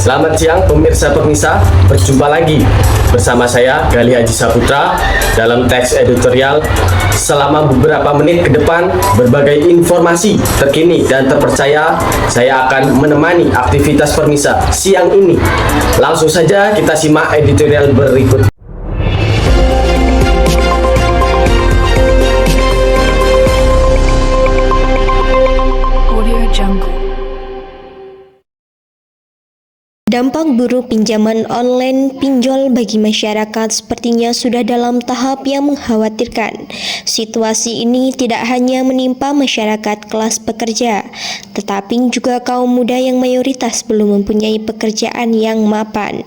Selamat siang pemirsa-pemirsa, berjumpa lagi bersama saya Gali Haji Saputra dalam teks editorial. Selama beberapa menit ke depan, berbagai informasi terkini dan terpercaya saya akan menemani aktivitas permisa siang ini. Langsung saja kita simak editorial berikut. Dampak buruk pinjaman online pinjol bagi masyarakat sepertinya sudah dalam tahap yang mengkhawatirkan. Situasi ini tidak hanya menimpa masyarakat kelas pekerja, tetapi juga kaum muda yang mayoritas belum mempunyai pekerjaan yang mapan.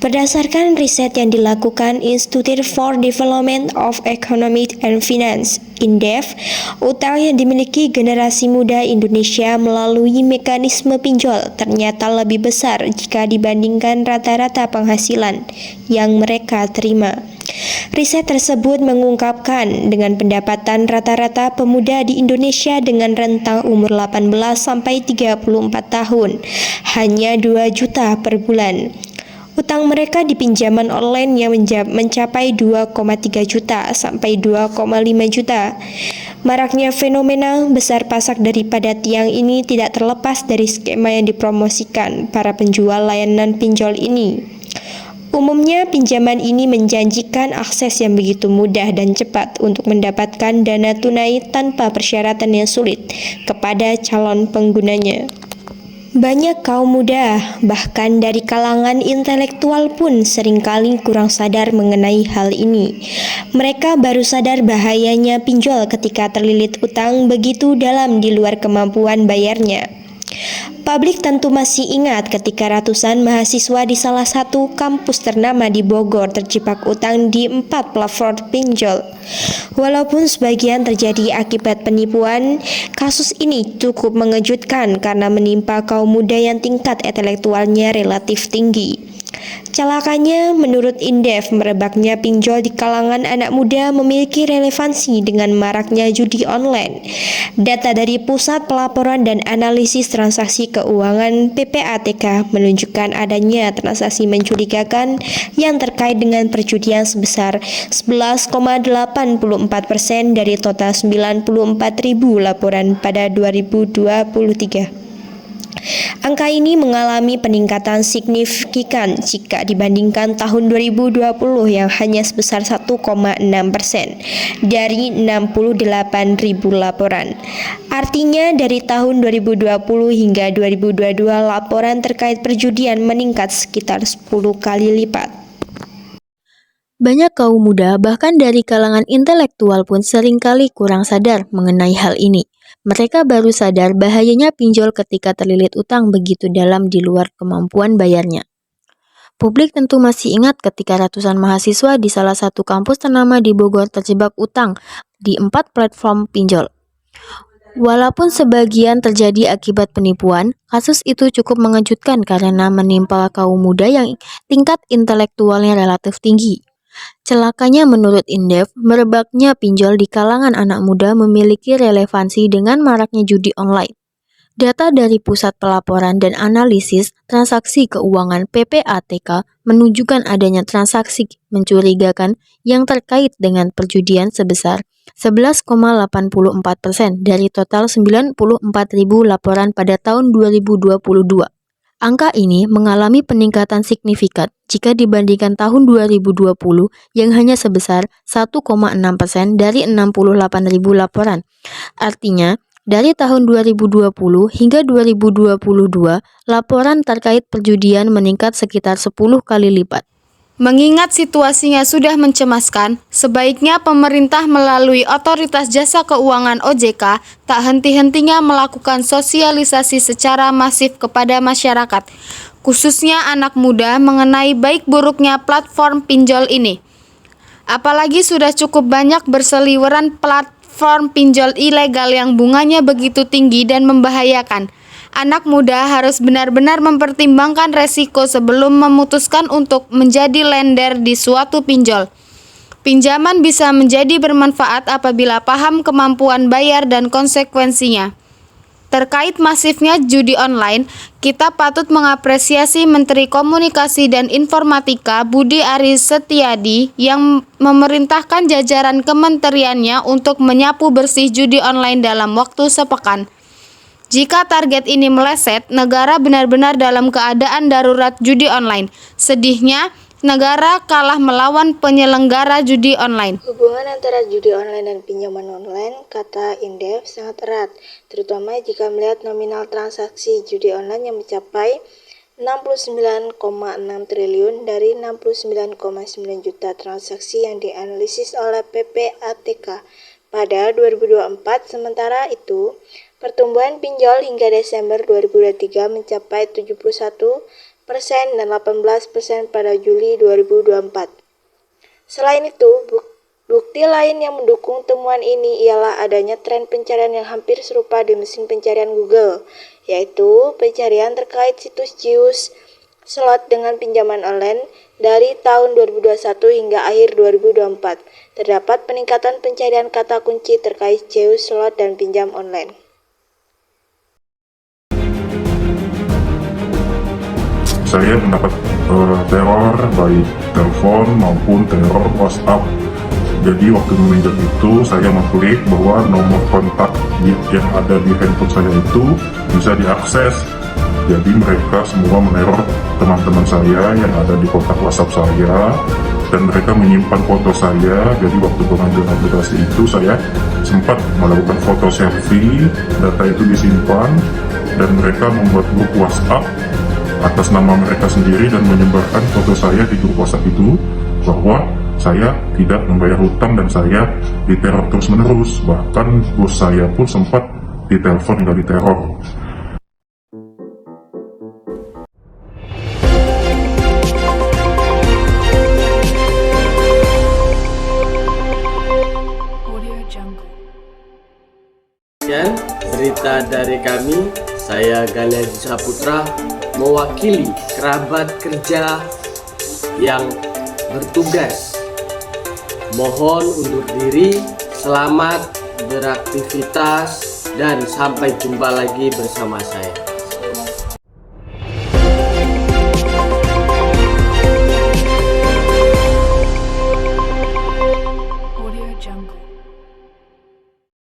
Berdasarkan riset yang dilakukan Institute for Development of Economic and Finance, INDEF, utang yang dimiliki generasi muda Indonesia melalui mekanisme pinjol ternyata lebih besar jika dibandingkan rata-rata penghasilan yang mereka terima. Riset tersebut mengungkapkan dengan pendapatan rata-rata pemuda di Indonesia dengan rentang umur 18 sampai 34 tahun hanya 2 juta per bulan. Utang mereka di pinjaman online yang mencapai 2,3 juta sampai 2,5 juta. Maraknya fenomena besar pasak daripada tiang ini tidak terlepas dari skema yang dipromosikan para penjual layanan pinjol ini. Umumnya pinjaman ini menjanjikan akses yang begitu mudah dan cepat untuk mendapatkan dana tunai tanpa persyaratan yang sulit kepada calon penggunanya. Banyak kaum muda, bahkan dari kalangan intelektual pun seringkali kurang sadar mengenai hal ini. Mereka baru sadar bahayanya pinjol ketika terlilit utang begitu dalam di luar kemampuan bayarnya. Publik tentu masih ingat ketika ratusan mahasiswa di salah satu kampus ternama di Bogor terjebak utang di 4 platform pinjol. Walaupun sebagian terjadi akibat penipuan, kasus ini cukup mengejutkan karena menimpa kaum muda yang tingkat intelektualnya relatif tinggi. Celakanya, menurut INDEF, merebaknya pinjol di kalangan anak muda memiliki relevansi dengan maraknya judi online. Data dari Pusat Pelaporan dan Analisis Transaksi Keuangan (PPATK) menunjukkan adanya transaksi mencurigakan yang terkait dengan perjudian sebesar 11,84% dari total 94.000 laporan pada 2023. Angka ini mengalami peningkatan signifikan jika dibandingkan tahun 2020 yang hanya sebesar 1,6% dari 68.000 laporan. Artinya dari tahun 2020 hingga 2022 laporan terkait perjudian meningkat sekitar 10 kali lipat. Banyak kaum muda, bahkan dari kalangan intelektual pun seringkali kurang sadar mengenai hal ini. Mereka baru sadar bahayanya pinjol ketika terlilit utang begitu dalam di luar kemampuan bayarnya. Publik tentu masih ingat ketika ratusan mahasiswa di salah satu kampus ternama di Bogor terjebak utang di 4 platform pinjol. Walaupun sebagian terjadi akibat penipuan, kasus itu cukup mengejutkan karena menimpa kaum muda yang tingkat intelektualnya relatif tinggi. Celakanya menurut INDEF, merebaknya pinjol di kalangan anak muda memiliki relevansi dengan maraknya judi online. Data dari Pusat Pelaporan dan Analisis Transaksi Keuangan (PPATK) menunjukkan adanya transaksi mencurigakan yang terkait dengan perjudian sebesar 11,84% dari total 94.000 laporan pada tahun 2022. Angka ini mengalami peningkatan signifikan jika dibandingkan tahun 2020 yang hanya sebesar 1,6% dari 68.000 laporan. Artinya, dari tahun 2020 hingga 2022, laporan terkait perjudian meningkat sekitar 10 kali lipat. Mengingat situasinya sudah mencemaskan, sebaiknya pemerintah melalui Otoritas Jasa Keuangan (OJK) tak henti-hentinya melakukan sosialisasi secara masif kepada masyarakat, khususnya anak muda mengenai baik buruknya platform pinjol ini. Apalagi sudah cukup banyak berseliweran platform pinjol ilegal yang bunganya begitu tinggi dan membahayakan. Anak muda harus benar-benar mempertimbangkan resiko sebelum memutuskan untuk menjadi lender di suatu pinjol. Pinjaman bisa menjadi bermanfaat apabila paham kemampuan bayar dan konsekuensinya. Terkait masifnya judi online, kita patut mengapresiasi Menteri Komunikasi dan Informatika Budi Aris Setiadi yang memerintahkan jajaran kementeriannya untuk menyapu bersih judi online dalam waktu sepekan. Jika target ini meleset, negara benar-benar dalam keadaan darurat judi online. Sedihnya, negara kalah melawan penyelenggara judi online. Hubungan antara judi online dan pinjaman online, kata Indef, sangat erat, terutama jika melihat nominal transaksi judi online yang mencapai 69,6 triliun dari 69,9 juta transaksi yang dianalisis oleh PPATK pada 2024. Sementara itu, pertumbuhan pinjol hingga Desember 2023 mencapai 71% dan 18% pada Juli 2024. Selain itu, bukti lain yang mendukung temuan ini ialah adanya tren pencarian yang hampir serupa di mesin pencarian Google, yaitu pencarian terkait situs JIUS slot dengan pinjaman online dari tahun 2021 hingga akhir 2024. Terdapat peningkatan pencarian kata kunci terkait JIUS slot dan pinjam online. Saya mendapat teror baik telepon maupun teror WhatsApp. Jadi waktu meminjam itu saya mengklik bahwa nomor kontak yang ada di handphone saya itu bisa diakses. Jadi mereka semua meneror teman-teman saya yang ada di kontak WhatsApp saya, dan mereka menyimpan foto saya. Jadi waktu pengambilan aplikasi itu saya sempat melakukan foto selfie, data itu disimpan, dan mereka membuat grup WhatsApp atas nama mereka sendiri dan menyebarkan foto saya di grup WhatsApp itu bahwa saya tidak membayar hutang dan saya diteror terus-menerus. Bahkan bos saya pun sempat ditelepon hingga diteror. Sekian cerita dari kami. Saya Gali Haji Saputra, mewakili kerabat kerja yang bertugas. Mohon undur diri, selamat beraktivitas, dan sampai jumpa lagi bersama saya.